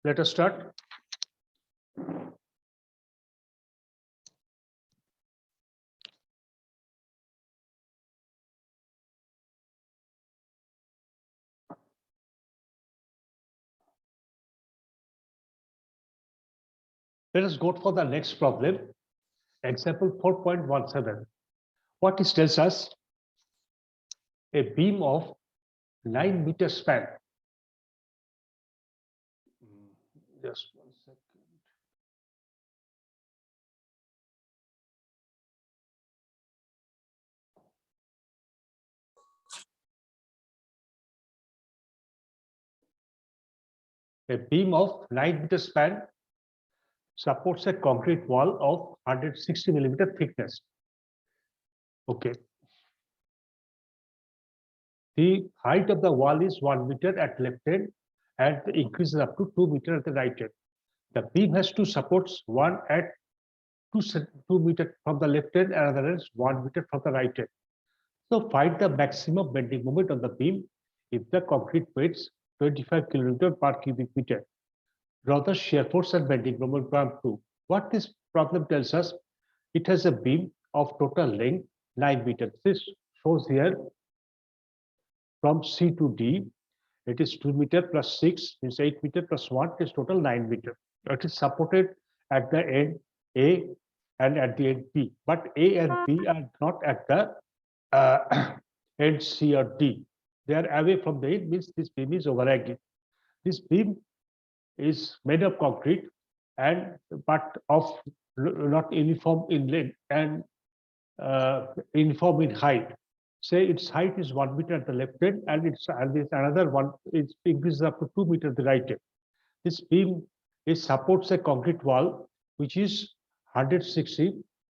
Let us start. Let us go for the next problem. Example 4.17. What it tells us? A beam of 9-meter span. Just 1 second. A beam of 9-meter span supports a concrete wall of 160 millimeter thickness. Okay. The height of the wall is 1 meter at left end and increases up to 2 meter at the right end. The beam has two supports, one at 2 meter from the left end, and another is 1 meter from the right end. So find the maximum bending moment on the beam if the concrete weighs 25 kilonewton per cubic meter. Draw the shear force and bending moment from 2. What this problem tells us, it has a beam of total length 9 meters. This shows here from C to D, it is 2 meter plus 6 is 8 meter plus 1 is total 9 meter. It is supported at the end A and at the end B, but A and B are not at the end C or D. They are away from the end, means this beam is overhanging. This beam is made of concrete and but of not uniform in length and uniform in height. Say its height is 1 meter at the left end and it's another one, it increases up to 2 meters at the right end. This beam supports a concrete wall which is 160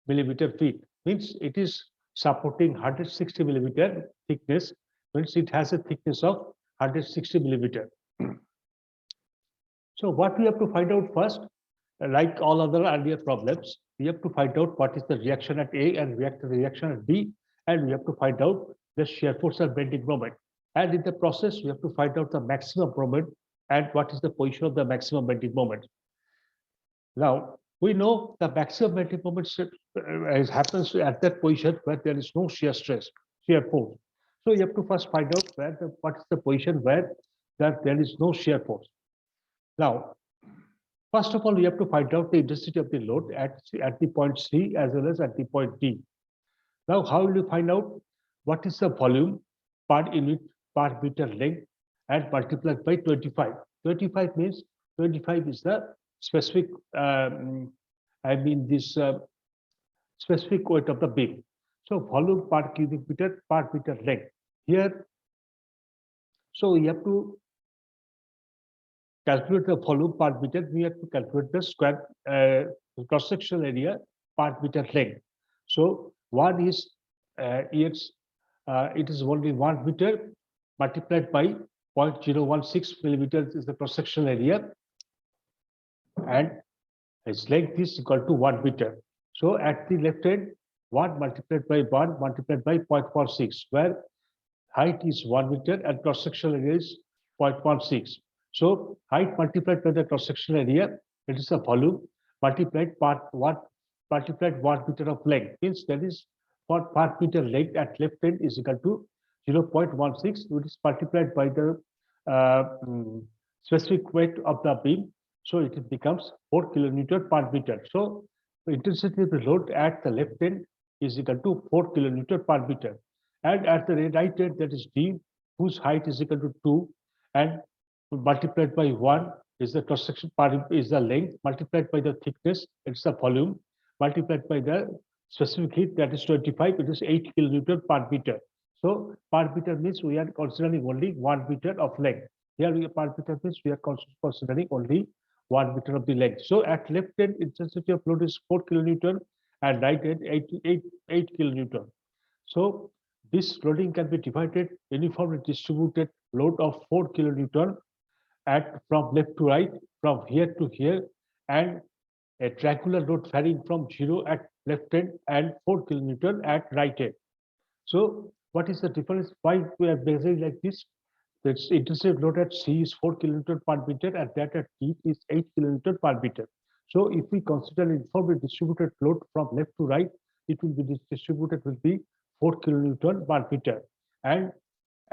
millimeter feet, means it is supporting 160 millimeter thickness, means it has a thickness of 160 millimeter. So what we have to find out first, like all other earlier problems, we have to find out what is the reaction at A and reaction at B, and we have to find out the shear force and bending moment. And in the process, we have to find out the maximum moment and what is the position of the maximum bending moment. Now, we know the maximum bending moment happens at that position where there is no shear stress, shear force. So you have to first find out what is the position where there is no shear force. Now, first of all, we have to find out the intensity of the load at the point C as well as at the point D. Now, how will you find out what is the volume per unit per meter length and multiplied by 25? 25 means 25 is the specific, this specific weight of the beam. So volume per cubic meter per meter length. Here, so we have to calculate the volume per meter, we have to calculate the square cross-sectional area per meter length. So one is it is only 1 meter multiplied by 0.016 millimeters is the cross-sectional area, and its length is equal to 1 meter. So at the left end, 1 multiplied by 1 multiplied by 0.46, where height is 1 meter and cross-sectional area is 0.16. So height multiplied by the cross-sectional area, it is a volume multiplied part 1 multiplied 1 meter of length, means that is for per meter length at left end is equal to 0.16, which is multiplied by the specific weight of the beam. So it becomes 4 kilonewton per meter. So the intensity of the load at the left end is equal to 4 kilonewton per meter. And at the right end, that is D, whose height is equal to 2, and multiplied by 1 is the cross-section part is the length, multiplied by the thickness, it's the volume, multiplied by the specific heat, that is 25, it is 8 kilonewton per meter. So per meter means we are considering only 1 meter of length. Here we per meter means we are considering only 1 meter of the length. So at left end, intensity of load is 4 kilonewton and right end 8 kilonewton. So this loading can be divided uniformly distributed load of 4 kilonewton at from left to right, from here to here, and a triangular load varying from 0 at left end and 4 kilonewton at right end. So what is the difference? Why we are measuring like this? The intensity load at C is 4 kilonewton per meter and that at D is 8 kilonewton per meter. So if we consider uniformly distributed load from left to right, it will be distributed will be 4 kilonewton per meter. And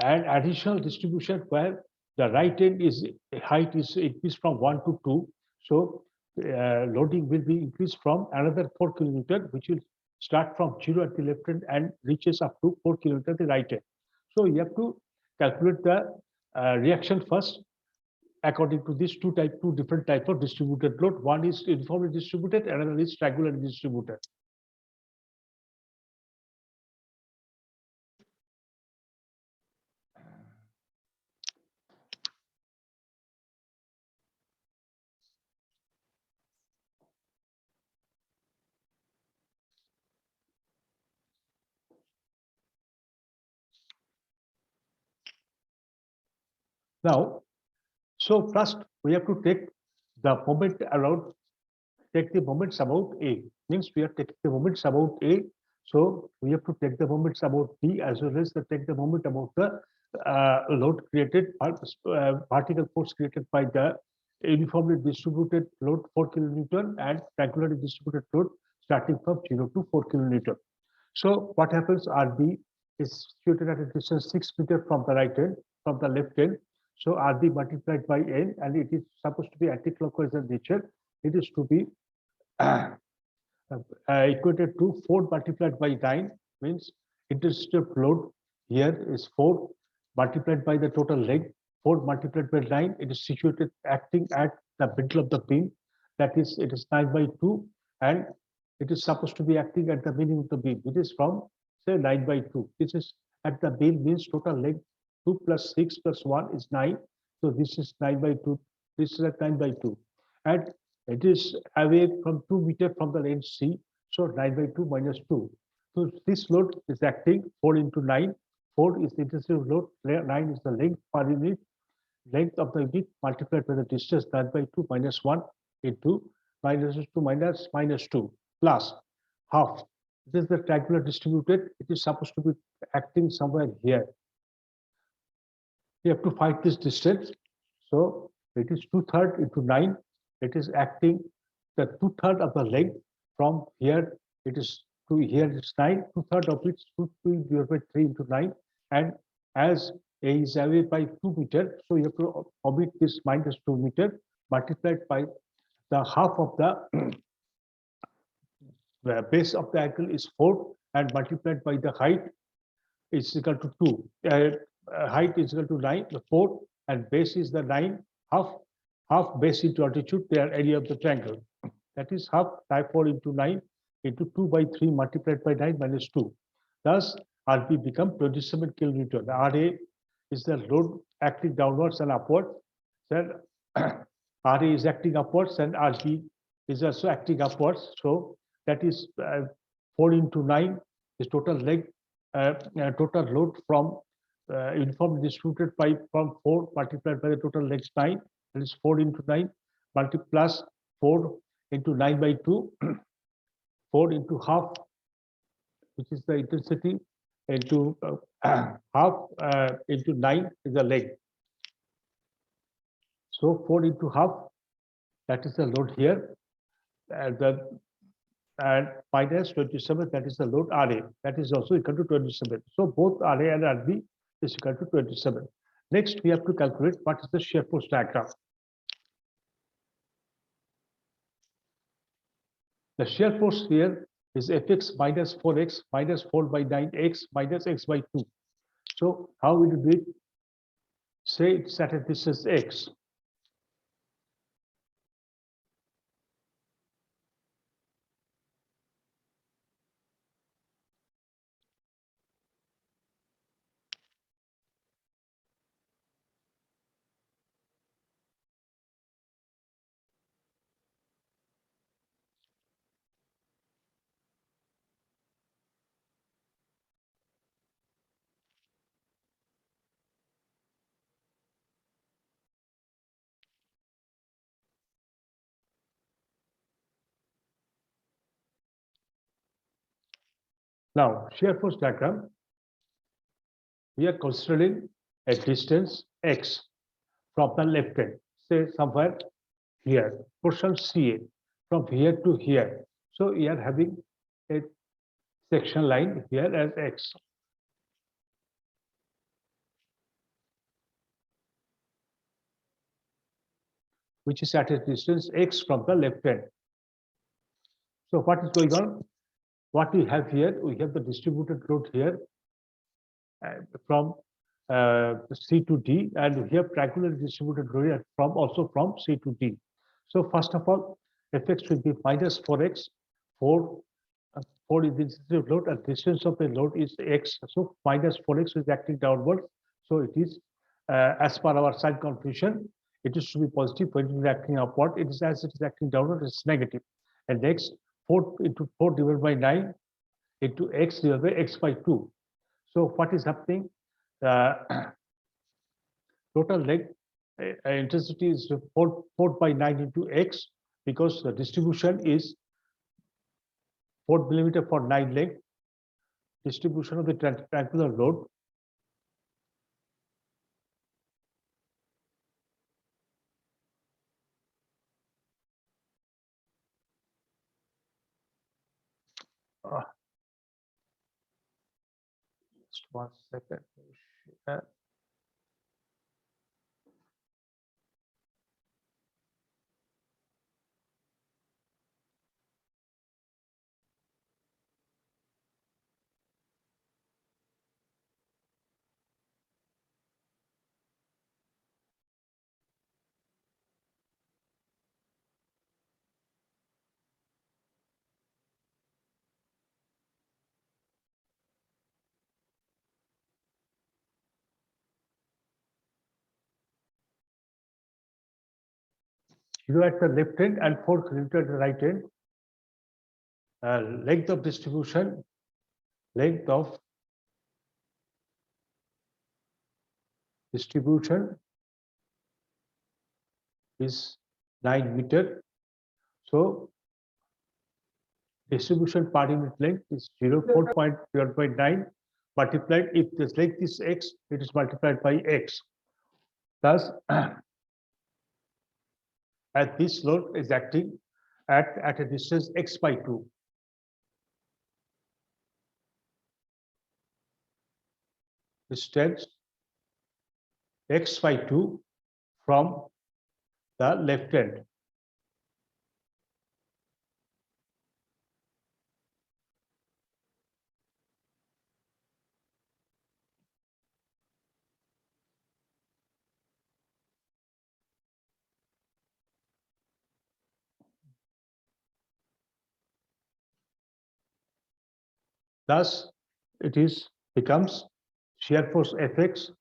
additional distribution where the right end is height is increased from 1 to 2. So loading will be increased from another 4 kilonewton, which will start from 0 at the left end and reaches up to 4 kilonewton at the right end. So you have to calculate the reaction first according to these two different types of distributed load. One is uniformly distributed, another is triangularly distributed. Now, so first we have to take the moment around, take the moments about A. Means we are taking the moments about A. So we have to take the moments about B as well as take the moment about the load created, particle force created by the uniformly distributed load 4 kilonewton and triangularly distributed load starting from 0 to 4 kilonewton. So what happens? RB is situated at a distance 6 meters from the right end, from the left end. So RB multiplied by N, and it is supposed to be anti-clockwise in nature. It is to be equated to 4 multiplied by 9, means intensity of load here is 4 multiplied by the total length. 4 multiplied by 9, it is situated acting at the middle of the beam. That is, it is 9 by 2, and it is supposed to be acting at the beginning of the beam. It is from, say, 9 by 2. This is at the beam means total length 2 plus 6 plus 1 is 9. So this is 9 by 2. This is at 9 by 2. And it is away from 2 meters from the range C. So 9 by 2 minus 2. So this load is acting 4 into 9. 4 is the intensity of load. 9 is the length per unit. Length of the unit multiplied by the distance 9 by 2 minus 1 into minus 2 minus 2 plus half. This is the triangular distributed. It is supposed to be acting somewhere here. You have to find this distance. So it is 2/3 into 9. It is acting the 2/3 of the length from here. It is to here. It's 9. 2/3 of it is 2 divided by 3 into 9. And as A is away by 2 meters, so you have to omit this minus 2 meters multiplied by the half of the base of the angle is 4 and multiplied by the height is equal to 2. Height is equal to 9, the 4, and base is the 9, half base into altitude, their area of the triangle. That is half 4 into 9 into 2 by 3 multiplied by 9 minus 2. Thus, RB become 27 kilonewton. The RA is the load acting downwards and upwards. Then RA is acting upwards and RB is also acting upwards. So that is 4 into 9 is total length, total load from uniformly distributed by from 4 multiplied by the total length 9. That is 4 into 9 plus 4 into 9 by 2, 4 into half, which is the intensity, into half into 9 is the length. So 4 into half, that is the load here, and minus 27, that is the load RA. That is also equal to 27. So both RA and RB is equal to 27. Next, we have to calculate what is the shear force diagram. The shear force here is Fx minus 4x minus 4 by 9x minus x by 2. So how will you do it? Say it's at a distance x. Now, shear force diagram, we are considering a distance x from the left end, say somewhere here, portion CA, from here to here. So we are having a section line here as x. Which is at a distance x from the left end. So what is going on? What we have here, we have the distributed load here from C to D, and we have triangular distributed load here from also from C to D. So first of all, Fx will be minus 4x. 4 4 is the distributed load, and distance of the load is x. So minus 4x is acting downwards. So it is as per our sign confusion, it is to be positive. When it is acting upward, it is as it is acting downward, it's negative. And next, 4 into 4 divided by 9 into x divided by x by 2. So what is happening? Total leg intensity is 4 by 9 into x, because the distribution is 4 millimeter for 9 leg. Distribution of the triangular load just 1 second. Zero at the left end and 4 kilometer at the right end. Length of distribution, length of distribution is 9 meter. So distribution per unit length is 0.9 multiplied. If this length is x, it is multiplied by x. Thus, as this load is acting at a distance x by 2. Distance x by 2 from the left end. Thus, it becomes shear force Fx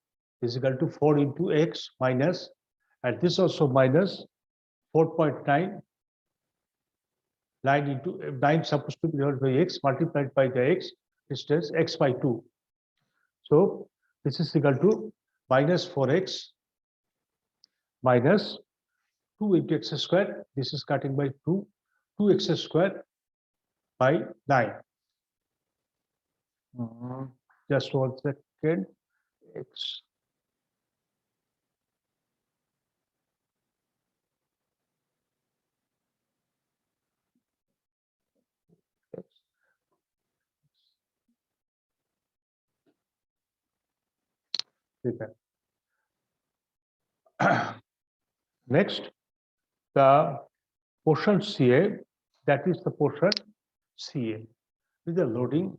is equal to 4 into x minus, and this also minus 4.9, 9 into 9 supposed to be divided by x multiplied by the x distance x by 2. So this is equal to minus 4x minus 2 into x square. This is cutting by 2, 2x square by 9. Just 1 second. X. Next, the portion CA, that is the portion CA, with the loading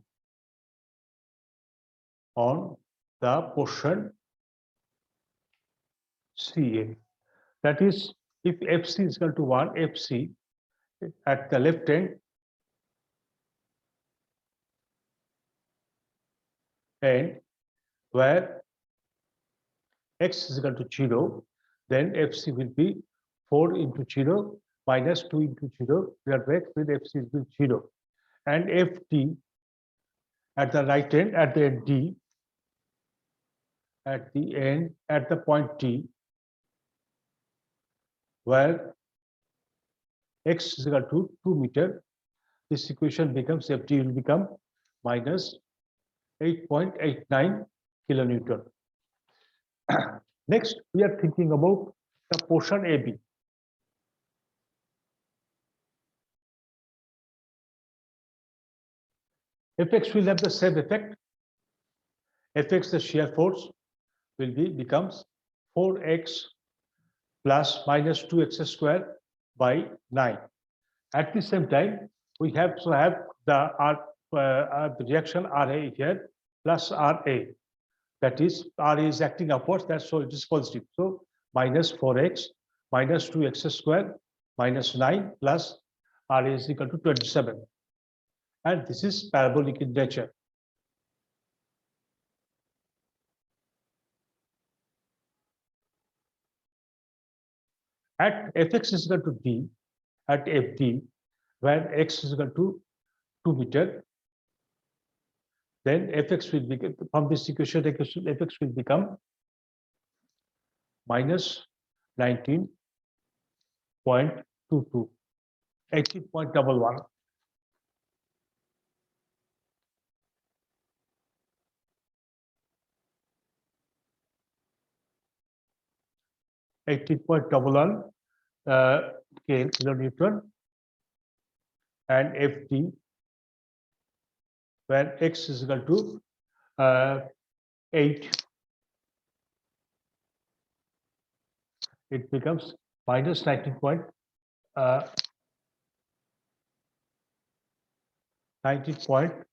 on the portion CA. That is, if FC is equal to 1, FC at the left end and where x is equal to 0, then FC will be 4 into 0 minus 2 into 0. We are back with FC is 0. And FD at the right end, at the end D, at the end, at the point T, where x is equal to 2 meter, this equation becomes FD will become minus 8.89 kilonewton. Next, we are thinking about the portion AB. Fx will have the same effect. Fx, the shear force, will becomes 4x plus minus 2x square by 9. At the same time, we have to have the reaction Ra here plus Ra. That is, Ra is acting upwards, that's so it is positive. So minus 4x minus 2x square minus 9 plus Ra is equal to 27. And this is parabolic in nature. At Fx is equal to d, at Fd, when x is equal to 2 meter, then Fx will become, from this equation, Fx will become minus 19.22, 18.11. Kilonewton, and Ft when x is equal to 8, it becomes minus 19.11 19.22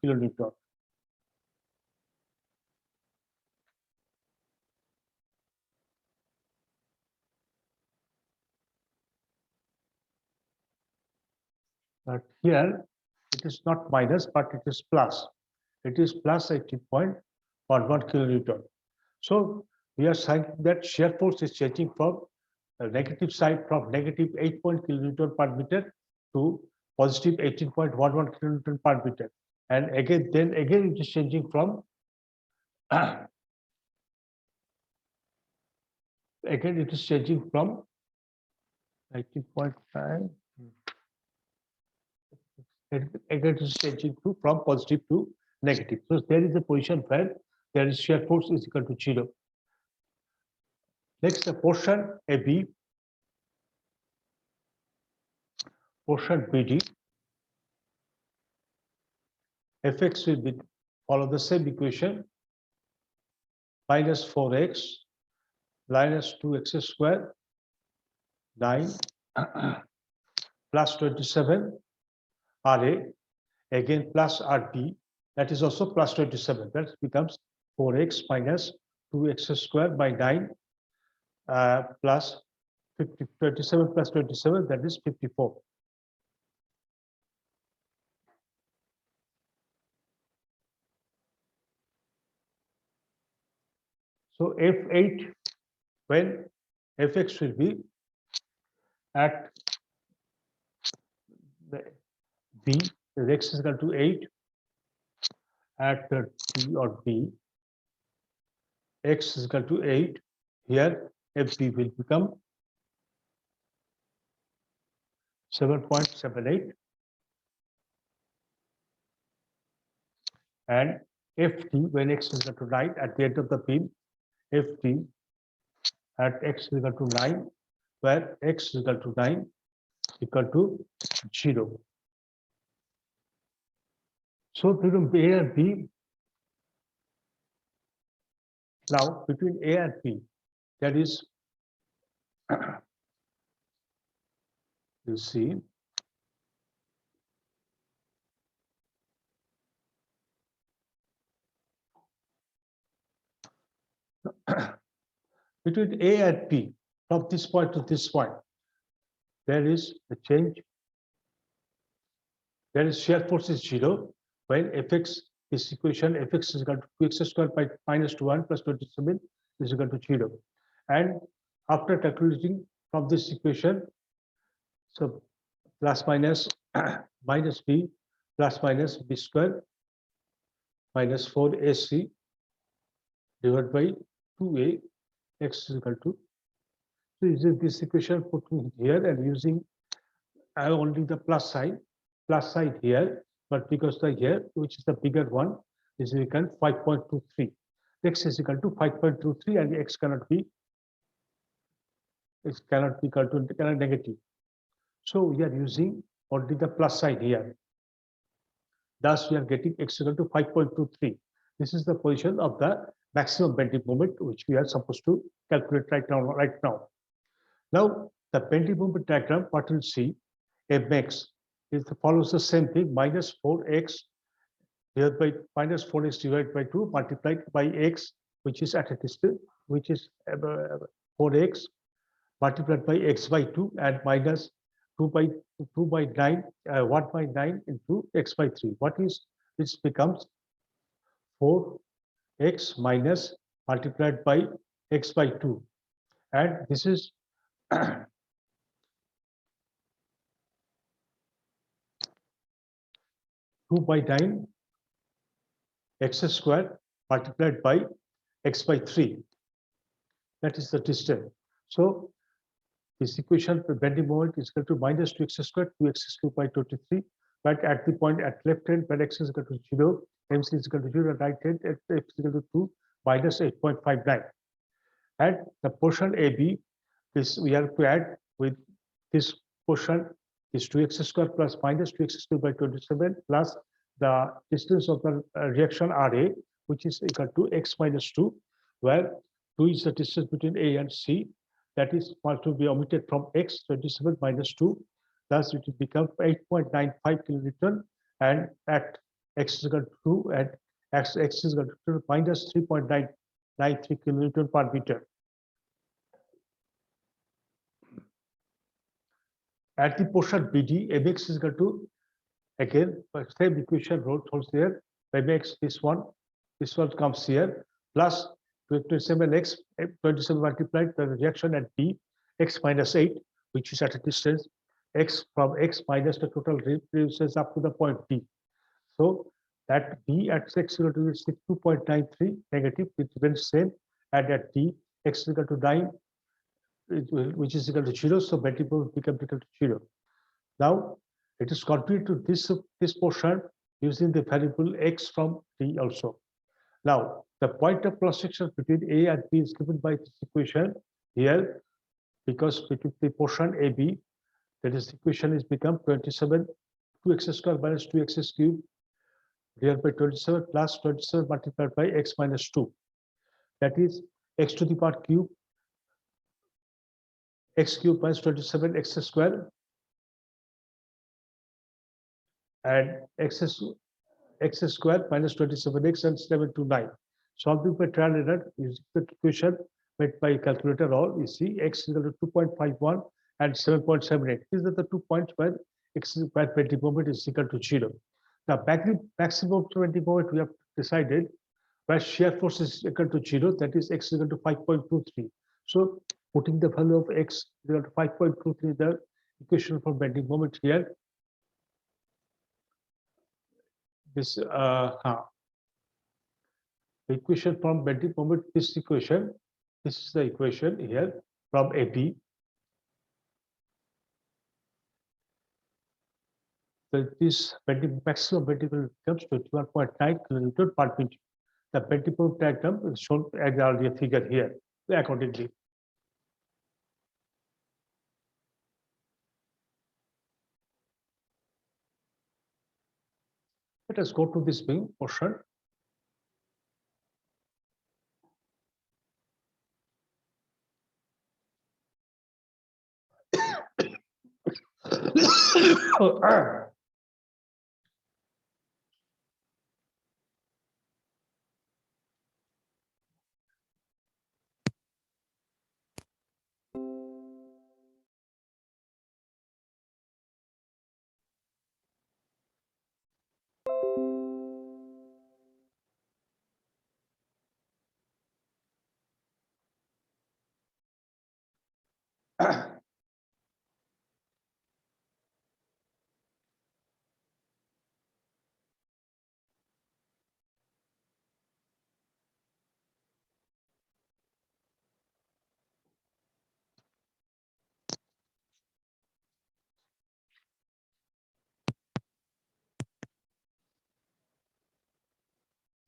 kilonewton. But here it is not minus, but it is plus. It is plus 18.11 kilonewton. So we are saying that shear force is changing from the negative side, from negative 8 kilonewton per meter to positive 18.11 kilonewton per meter. And again, then again, it is changing from again, it is changing from 19.5. Again, it is changing from positive to negative. So there is a position where there is shear force is equal to 0. Next, the portion AB, portion BD, Fx will be follow the same equation, minus 4x minus 2x square 9 plus 27 Ra, again plus Rd, that is also plus 27. That becomes 4x minus 2x square by 9 plus 27 plus 27, that is 54. So F8, when Fx will be at the B, the x is equal to 8, at the T or B, x is equal to 8, here Fb will become 7.78, and Ft, when x is equal to 9, at the end of the beam, Ft at x is equal to 9, where x is equal to 9 equal to 0. So between A and B, now between A and B, that is, you see, between A and B, from this point to this point, there is a change. There is shear force is 0 when Fx is equation Fx is equal to 2x square by minus 1 plus 27 is equal to 0. And after calculating from this equation, so plus minus minus b plus minus b square minus 4ac divided by 2a x is equal to. So using this equation put here and using only the plus side here, but because the here, which is the bigger one, is equal to 5.23. X is equal to 5.23, and X cannot be equal to negative. So we are using only the plus sign here. Thus, we are getting X equal to 5.23. This is the position of the maximum bending moment, which we are supposed to calculate right now. Now, the bending moment diagram, what we'll see, Mx follows the same thing, minus 4x divided by minus 4x divided by 2 multiplied by x, which is at a distance, which is 4x multiplied by x by 2 and minus 2 by 9, 1 by 9 into x by 3. What is this becomes 4x minus multiplied by x by 2, and this is 2 by 9 x square multiplied by x by 3. That is the distance. So this equation for bending moment is equal to minus 2x squared, 2x cubed by 23. But at the point at left hand, when x is equal to 0, MC is equal to 0, right hand, x is equal to 2, minus 8.59. And the portion AB, this we have to add with this portion is 2x squared plus minus 2x cubed by 27 plus the distance of the reaction RA, which is equal to x minus 2, where 2 is the distance between A and C. That is to be omitted from x, 27 minus 2. Thus, it will become 8.95 kilonewton, and at x is equal to 2 and x is equal to minus 3.993 kilonewton per meter. At the portion BD, Mx is equal to, again, same equation holds there. Mx, this one comes here, plus 27x, 27 multiplied the reaction at B, x minus 8, which is at a distance, x from x minus the total reduces up to the point B. So that B at x is equal to 2.93 negative, it remains same, and at D, x is equal to 9, which is equal to 0, so bending moment becomes equal to 0. Now, it is continued to this portion using the variable x from D also. Now, the point of cross section between A and B is given by this equation here, because between the portion AB, that is, the equation is become 27 2x squared minus 2x cubed divided by 27 plus 27 multiplied by x minus 2. That is x to the power cube, x cubed minus 27 x squared, and x squared minus 27x and 729. Solving by trial and error using the equation made by calculator, all you see x is equal to 2.51 and 7.78. These are the 2 points where x where bending moment is equal to 0. Now, maximum bending moment we have decided where shear force is equal to 0, that is x is equal to 5.23. So putting the value of x equal to 5.23, the equation for bending moment here. This the equation from bending moment, this is the equation here from AB. So this maximum bending moment becomes 21.9 kilonewton per meter. The bending moment diagram is shown as the earlier figure here accordingly. Let us go to this main portion.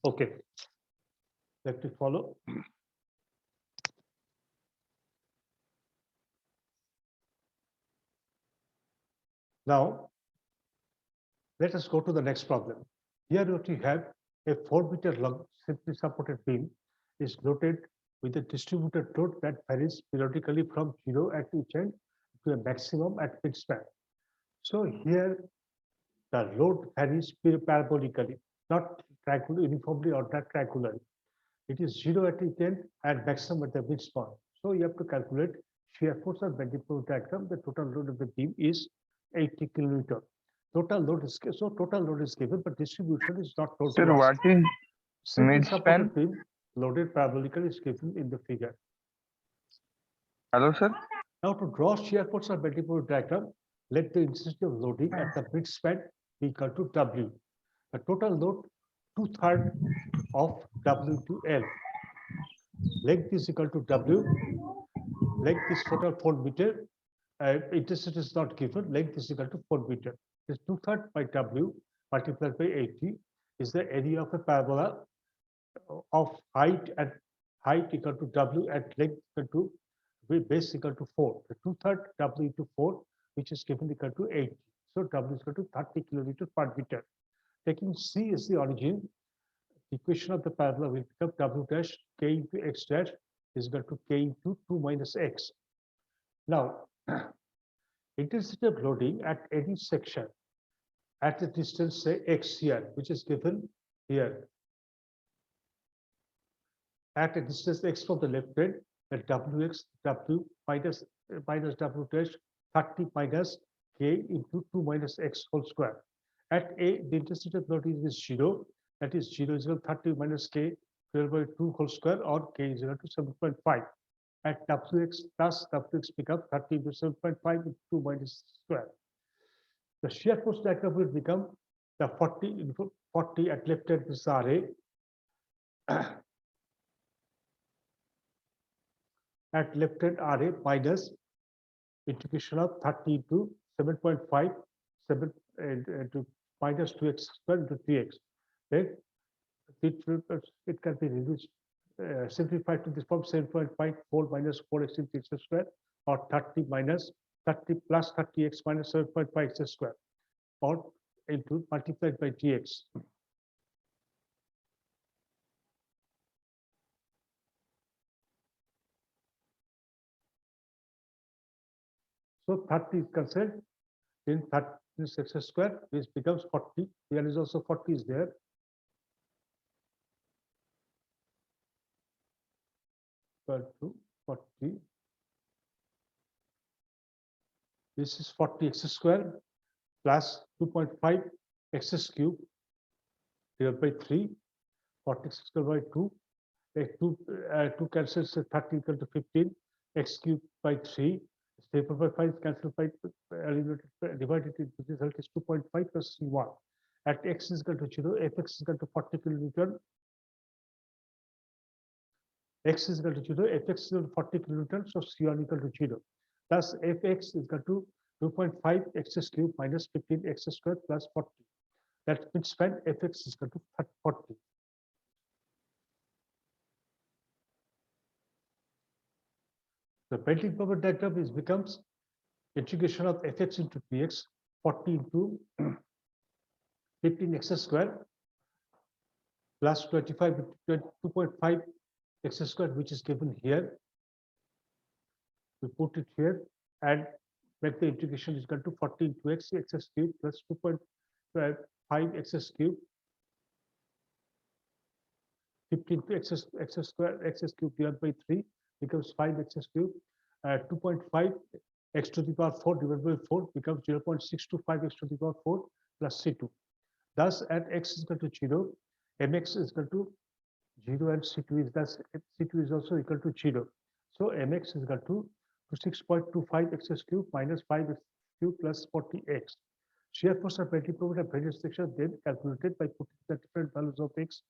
Okay, let me follow. Now, let us go to the next problem. Here what you have, a 4-meter long simply supported beam is loaded with a distributed load that varies periodically from 0 at each end to a maximum at midspan. So here the load varies parabolically, not uniformly or not triangularly. It is 0 at each end and maximum at the midpoint. So you have to calculate shear force on bending moment diagram. The total load of the beam is 80 kilonewton. Total load is given, but distribution is not told Sir, to us. what is Simply midspan? supported beam loaded parabolically is given in the figure. Hello, sir. Now to draw shear force on bending moment diagram, let the intensity of loading at the midspan be equal to W. The total load 2/3 of W to L. Length is equal to W. Length is total 4 meter. Intensity is not given. Length is equal to 4 meter. This 2/3 by W multiplied by 80 is the area of a parabola of height equal to W and length equal to base equal to 4. The 2/3 W into 4, which is given equal to 80. So W is equal to 30 kilonewton per meter. Taking C as the origin, the equation of the parabola will become W dash K into X dash is equal to K into 2 minus X. Now, intensity of loading at any section at a distance, say X here, which is given here. At a distance X from the left end, that Wx, W minus W dash 30 minus K into 2 minus X whole square. At A, the intensity of loading is 0. That is 0 is equal to 30 minus K divided by 2 whole square, or K is equal to 7.5. At Wx plus Wx becomes 30 into 7.5 into 2 minus square. The shear force diagram will become the 40 into 40 at left hand is RA. At left hand RA minus integration of 30 to 7.5, 7 to minus 2x squared into 3x. Then it can be reduced, simplified to this form 7.5 4 minus 4x into x squared, or 30 minus 30 plus 30x minus 7.5 x squared, or into multiplied by dx. So 30 is cancelled, then 30 is x squared, which becomes 40. Here is also 40 is there. Equal to 40. This is 40 x squared plus 2.5 x cube divided by 3, 40 x squared by 2. 2 cancels 30 equal to 15, x cubed by 3. 3 by 5 cancelled by divided into the result is 2.5 plus C1. At x is equal to 0, fx is equal to 40 kilonewton. X is equal to 0, fx is equal to 40 kilonewton, so C1 equal to 0. Thus, fx is equal to 2.5 x cubed minus 15 x squared plus 40. That means when fx is equal to 40. The bending moment diagram becomes integration of fx into px, 40 into 15x squared plus 25 into 2.5 x squared, which is given here. We put it here and make the integration is equal to 40 into x cubed plus 2.5 x cubed, 15 to x squared x cubed divided by 3 becomes 5 x cubed. 2.5 x to the power 4 divided by 4 becomes 0.625 x to the power 4 plus C2. Thus, at x is equal to 0, mx is equal to 0 and C2 is thus C2 is also equal to 0. So mx is equal to 6.25 x cubed minus 5 x cubed plus 40x. Shear force of bending moment at various sections then calculated by putting the different values of x,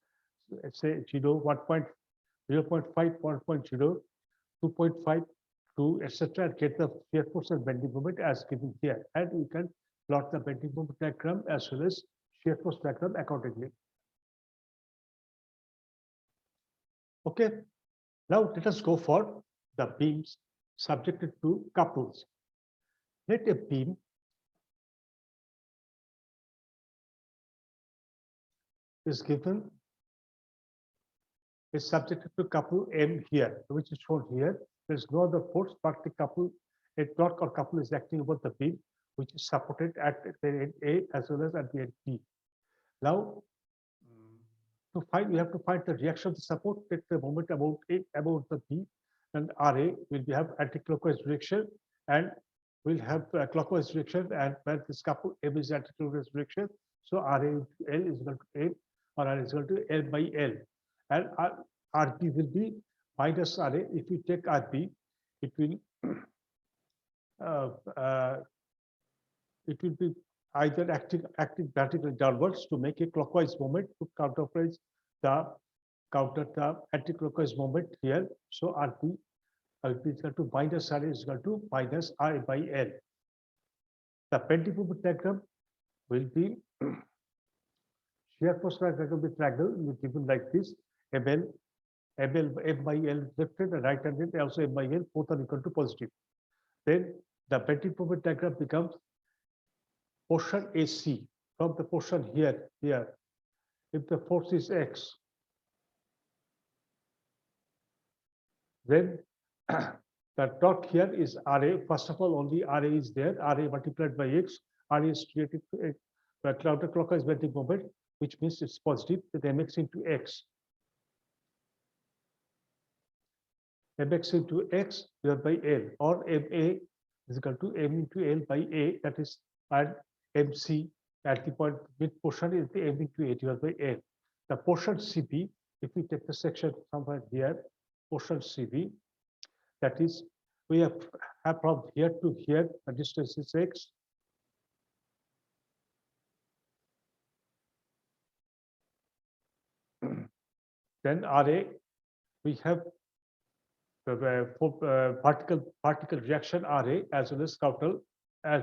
let's say 0, 1.0, 0.5, 1.0, 2.5, 2, etc., and get the shear force and bending moment as given here. And we can plot the bending moment diagram as well as shear force diagram accordingly. Okay, now let us go for the beams subjected to couples. Let a beam is given is subjected to couple M here, which is shown here. There is no other force but the couple, a torque or couple is acting over the beam, which is supported at the end A as well as at the end B. Now, to find, we have to find the reaction of the support, take the moment about the B, and RA will have anti-clockwise direction, and will have clockwise direction, and where this couple M is anti-clockwise direction, so RA into L is equal to M, or R is equal to L by L, and RB will be minus RA. If we take RB, it will uh, uh, it will be either acting vertically downwards to make a clockwise moment to counter the anti-clockwise moment here. So RB is equal to minus RA is equal to minus I by L. The bending moment diagram will be shear force diagram with triangle will be given like this: ML, M by L left hand and right hand, also M by L, both are equal to positive. Then the bending moment diagram becomes portion AC from the portion here. If the force is X, then the torque here is RA. First of all, only RA is there. RA multiplied by X. RA is created a counterclockwise bending moment, which means it's positive. With mx into X. Mx into X divided by L, or MA is equal to M into L by A. That is, and MC at the point mid portion is the M into A divided by L. The portion CB, if we take the section somewhere here, portion CB, that is, we have from here to here, the distance is X. Then RA, we have particle reaction RA as well as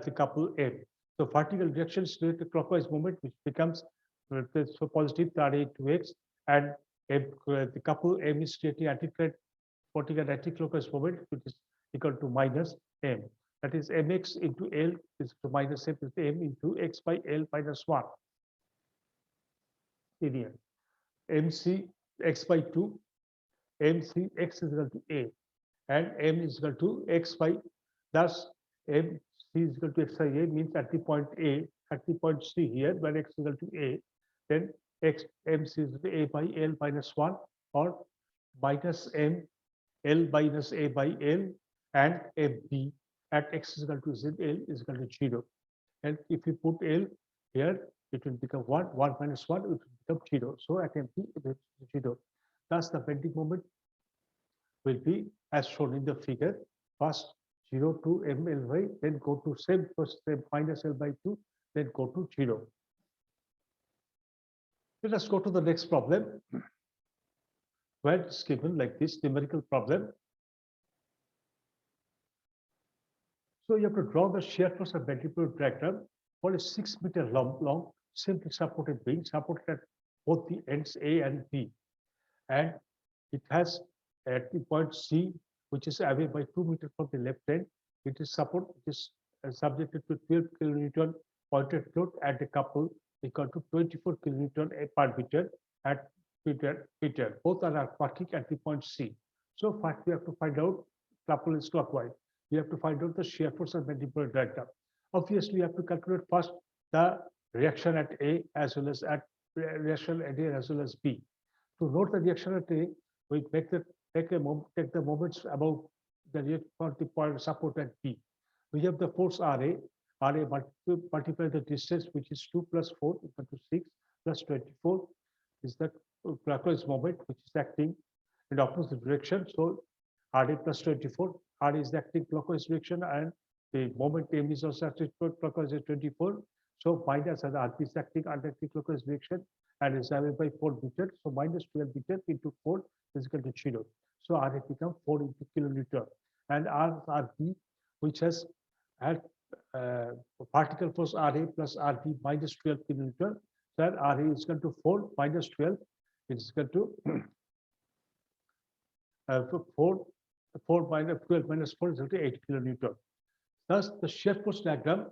the couple M. So vertical reaction is related to clockwise moment, which becomes so positive RA into X, and the couple M is creating anti-clockwise moment, which is equal to minus M. That is mx into L is to minus M is M into X by L minus 1. Linear. MC X by 2, MC X is equal to A, and M is equal to X by, thus MC is equal to X by A means at the point A, at the point C here, where X is equal to A, then MC is equal to A by L minus 1, or minus M L minus A by L, and FB at X is equal to Z, L is equal to 0. And if we put L here, it will become 1, 1 minus 1, it will become 0. So at MP, it is 0. Thus, the bending moment will be as shown in the figure. First 0 to MLY, then go to same minus L by 2, then go to 0. Let us go to the next problem, where it's given like this numerical problem. So you have to draw the shear force and bending moment diagram for a 6 meter long simply supported beam, supported at both the ends A and B, and it has at the point C, which is away by 2 meters from the left end. It is subjected to 12 kilonewton pointed float at a couple equal to 24 kilonewton per meter at meter. Both are working at the point C. So first we have to find out, couple is clockwise. We have to find out the shear force and bending moment diagram. Obviously, we have to calculate first the reaction at A as well as at reaction at A as well as B. To note the reaction at A, we take the moments about the point support at B. We have the force RA multiply the distance, which is 2 plus 4 equal to 6 plus 24 is the clockwise moment, which is acting in opposite direction. So RA plus 24, RA is acting clockwise direction, and the moment M is also acting clockwise at 24. So minus as RP is acting anti-clockwise direction and is away by 4 meters. So minus 12 meters into 4 is equal to 0. So RA becomes 4 into kilonewton, and RB, which has had particle force RA plus RB minus 12 kilonewton. So RA is equal to 4 minus 12 is equal to 4 minus 12 minus 4 is equal to 8 kilonewton. Thus, the shear force diagram,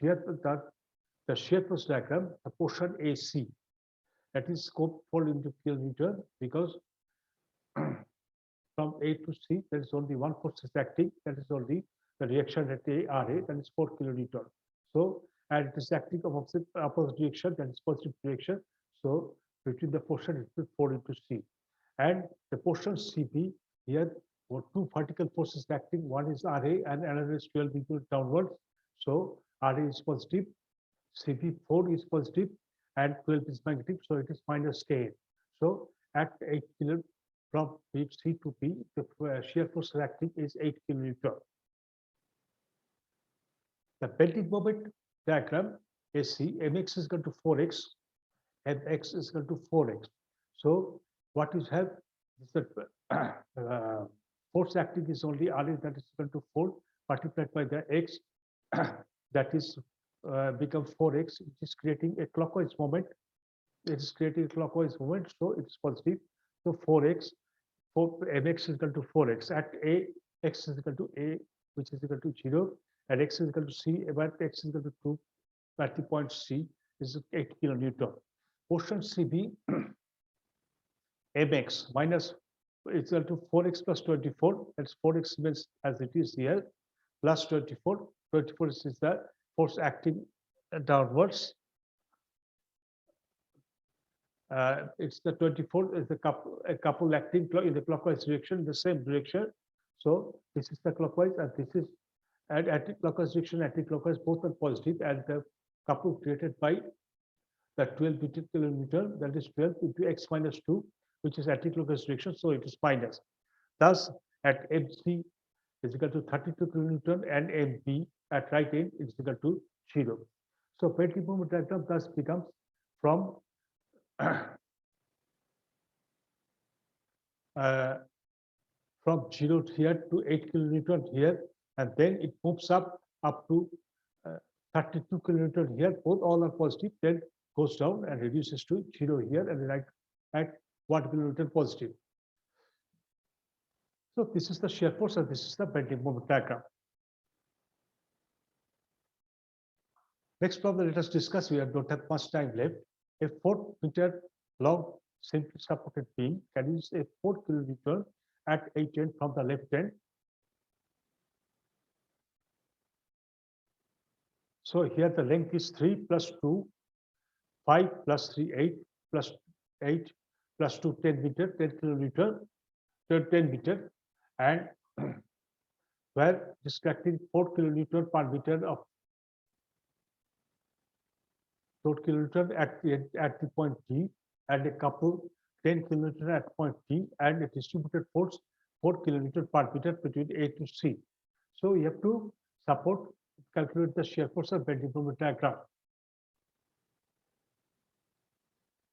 the shear force diagram, the portion AC, that is scope 4 into kilonewton, because from A to C, there is only one force is acting, that is only the reaction at A, RA, that is 4 kilonewton. So, and it is acting of opposite direction, that is positive direction. So, between the portion, it will 4 into C. And the portion CB, here, two vertical forces acting, one is RA and another is 12 into downwards. So, RA is positive, CB4 is positive, and 12 is negative, so it is minus K. So, at 8 kilo from C to P, the shear force acting is 8 kilonewton. The bending moment diagram is C, Mx is equal to 4x, and x is equal to 4x. So what you have is that force acting is only R, that is equal to 4 multiplied by the x, that is become 4x, which is creating a clockwise moment. It is creating a clockwise moment, so it is positive. So 4x, mx is equal to 4x. At A, x is equal to A, which is equal to 0, and x is equal to C, but x is equal to 2 at the point C is 8 kilonewton. Portion CB, mx minus is equal to 4x plus 24, that's 4x means as it is here, plus 24. 24 is the force acting downwards. It's the 24 is a couple acting in the clockwise direction, the same direction. So this is the clockwise, and this is anti-clockwise direction, anti-clockwise, both are positive, and the couple created by the 12 kilonewton, that is 12 into x minus 2, which is anti-clockwise direction, so it is minus. Thus, at MC is equal to 32 kilonewton, and MB at right end is equal to 0. So bending moment diagram thus becomes from from 0 here to 8 kilonewton here, and then it moves up to 32 kilonewton here. Both all are positive, then goes down and reduces to 0 here, and right at 1 kilonewton positive. So this is the shear force, and this is the bending moment diagram. Next problem, let us discuss. We don't have much time left. A 4 meter long simply supported beam carries a 4 kilonewton at 8 end from the left end. So here the length is 3 plus 2, 5 plus 3, 8 plus 8 plus 2, 10 meter, 10 kilonewton, 10 meter, and where distracting 4 kilonewton per meter of 4 kilonewton at the point T, and a couple 10 kilonewton at point T, and a distributed force 4 kilonewton per meter between A to C. So you have to calculate the shear force of bending moment diagram.